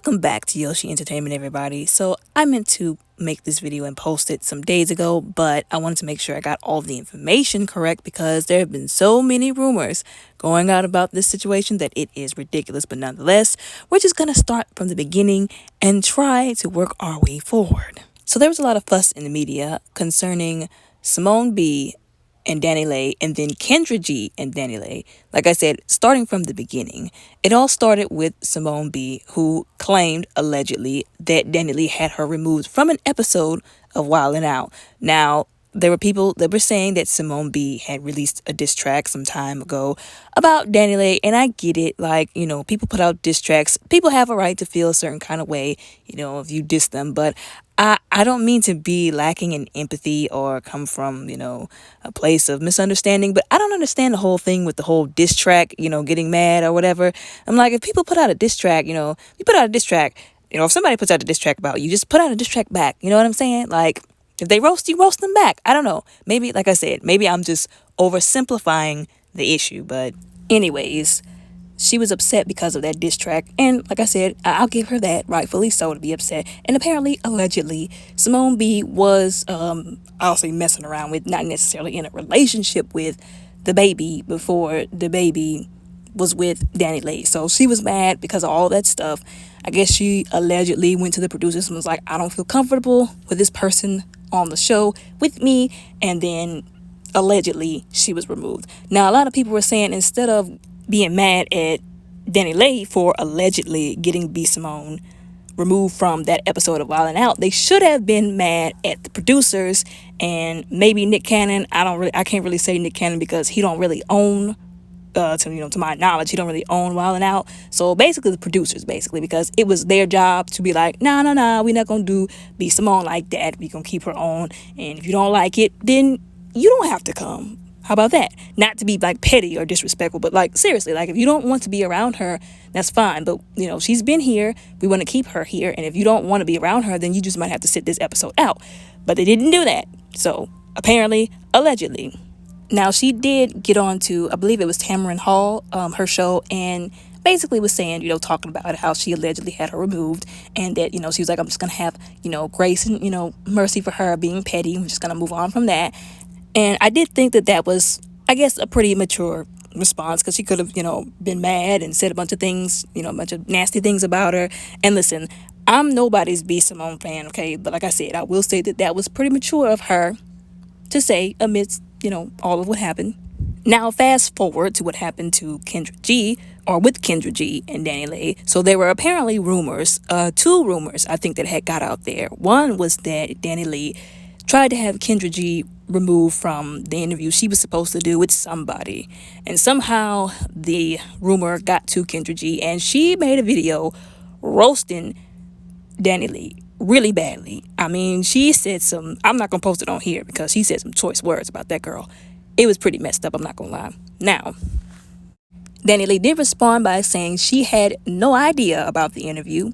Welcome back to Yoshi Entertainment, everybody. So I meant to make this video and post it some days ago, but I wanted to make sure I got all the information correct because there have been so many rumors going out about this situation that it is ridiculous. But nonetheless, we're just going to start from the beginning and try to work our way forward. So there was a lot of fuss in the media concerning Simone B and Danileigh, and then Kendra G and Danileigh. Like I said, starting from the beginning, it all started with Simone B, who claimed allegedly that Danileigh had her removed from an episode of Wildin' Out. Now, there were people that were saying that Simone B had released a diss track some time ago about Danileigh, and I get it. Like, people put out diss tracks. People have a right to feel a certain kind of way, if you diss them, but I don't mean to be lacking in empathy or come from, a place of misunderstanding, but I don't understand the whole thing with the whole diss track, getting mad or whatever. I'm like, if people put out a diss track, you put out a diss track, if somebody puts out a diss track about you, just put out a diss track back. You know what I'm saying? Like, if they roast you, roast them back. I don't know. Maybe, like I said, maybe I'm just oversimplifying the issue, but anyways, she was upset because of that diss track, and like I said, I'll give her that, rightfully so, to be upset. And apparently, allegedly, Simone B was, I'll say messing around with, not necessarily in a relationship with the baby before the baby was with Danileigh. So she was mad because of all that stuff. I guess she allegedly went to the producers and was like, I don't feel comfortable with this person on the show with me, and then allegedly she was removed. Now, a lot of people were saying instead of being mad at Danileigh for allegedly getting B Simone removed from that episode of Wildin' Out, they should have been mad at the producers and maybe Nick Cannon. I can't really say Nick Cannon because he don't really own, to my knowledge, he don't really own Wildin' Out. So basically the producers, because it was their job to be like, nah, we're not gonna do B Simone like that. We gonna keep her on, and if you don't like it, then you don't have to come. How about that? Not to be like petty or disrespectful, but like seriously, like if you don't want to be around her, that's fine. But she's been here. We want to keep her here. And if you don't want to be around her, then you just might have to sit this episode out. But they didn't do that. So apparently, allegedly. Now she did get on to, I believe it was Tamron Hall, her show, and basically was saying, talking about how she allegedly had her removed, and that, she was like, I'm just going to have, grace and, mercy for her being petty. I'm just going to move on from that. And I did think that was, I guess, a pretty mature response, because she could have, been mad and said a bunch of things, a bunch of nasty things about her. And listen, I'm nobody's B Simone fan, okay? But like I said, I will say that was pretty mature of her to say amidst, all of what happened. Now, fast forward to what happened to Kendra G, or with Kendra G and Danileigh. So there were apparently rumors, two rumors, I think, that had got out there. One was that Danileigh tried to have Kendra G removed from the interview she was supposed to do with somebody. And somehow the rumor got to Kendra G, and she made a video roasting Danileigh really badly. I mean, she said I'm not going to post it on here because she said some choice words about that girl. It was pretty messed up, I'm not going to lie. Now, Danileigh did respond by saying she had no idea about the interview.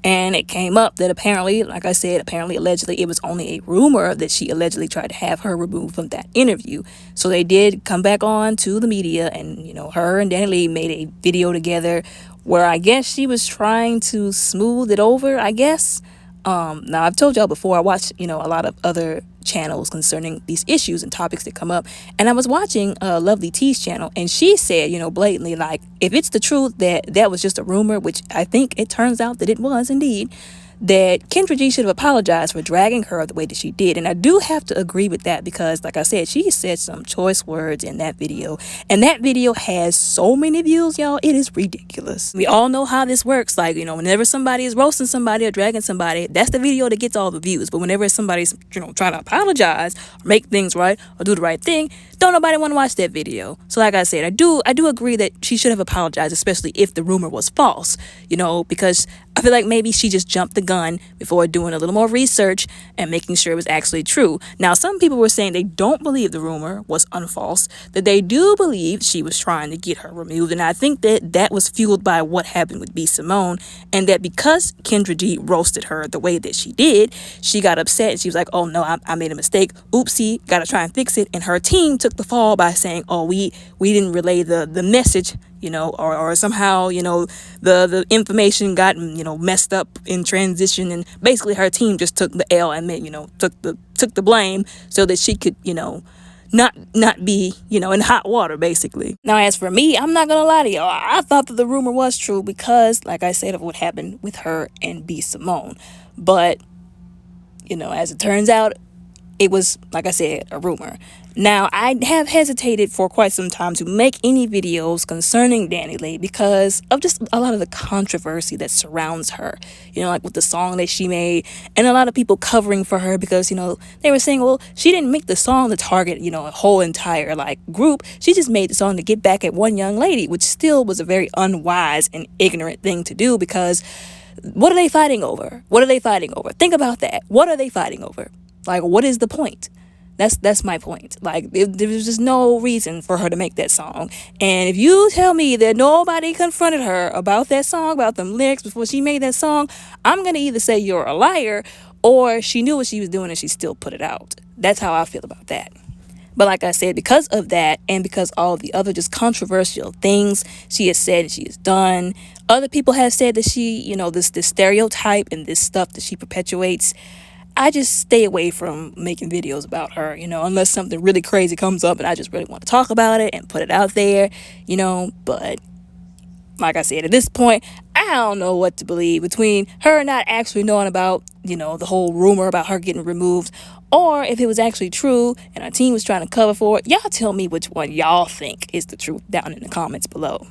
And it came up that apparently, like I said, allegedly, it was only a rumor that she allegedly tried to have her removed from that interview. So they did come back on to the media, and, her and Danileigh made a video together where I guess she was trying to smooth it over, I guess. Now, I've told y'all before, I watch, a lot of other channels concerning these issues and topics that come up. And I was watching Lovely T's channel, and she said, blatantly, like, if it's the truth that was just a rumor, which I think it turns out that it was indeed, that Kendra G should have apologized for dragging her the way that she did. And I do have to agree with that because, like I said, she said some choice words in that video. And that video has so many views, y'all. It is ridiculous. We all know how this works. Like, whenever somebody is roasting somebody or dragging somebody, that's the video that gets all the views. But whenever somebody's, trying to apologize or make things right or do the right thing, don't nobody want to watch that video. So like I said, I do agree that she should have apologized, especially if the rumor was false, because I feel like maybe she just jumped the gun before doing a little more research and making sure it was actually true. Now, some people were saying they don't believe the rumor was unfalse, that they do believe she was trying to get her removed. And I think that was fueled by what happened with B Simone, and that because Kendra G roasted her the way that she did, she got upset and she was like, oh no, I made a mistake. Oopsie, gotta try and fix it. And her team took took the fall by saying, oh, we didn't relay the message, or somehow, the information got, messed up in transition, and basically her team just took the L and took the blame so that she could, not be, in hot water, basically. Now, as for me, I'm not gonna lie to y'all. I thought that the rumor was true because, like I said, of what happened with her and B Simone. But, as it turns out, it was, like I said, a rumor. Now, I have hesitated for quite some time to make any videos concerning Danileigh because of just a lot of the controversy that surrounds her, like with the song that she made, and a lot of people covering for her because, they were saying, well, she didn't make the song to target, a whole entire, group. She just made the song to get back at one young lady, which still was a very unwise and ignorant thing to do because what are they fighting over? What are they fighting over? Think about that. What are they fighting over? What is the point? That's my point. There was just no reason for her to make that song. And if you tell me that nobody confronted her about that song, about them lyrics before she made that song, I'm going to either say you're a liar or she knew what she was doing and she still put it out. That's how I feel about that. But like I said, because of that and because all the other just controversial things she has said and she has done, other people have said that she, this stereotype and this stuff that she perpetuates, I just stay away from making videos about her, unless something really crazy comes up and I just really want to talk about it and put it out there, but like I said, at this point, I don't know what to believe between her not actually knowing about, the whole rumor about her getting removed, or if it was actually true and our team was trying to cover for it. Y'all tell me which one y'all think is the truth down in the comments below.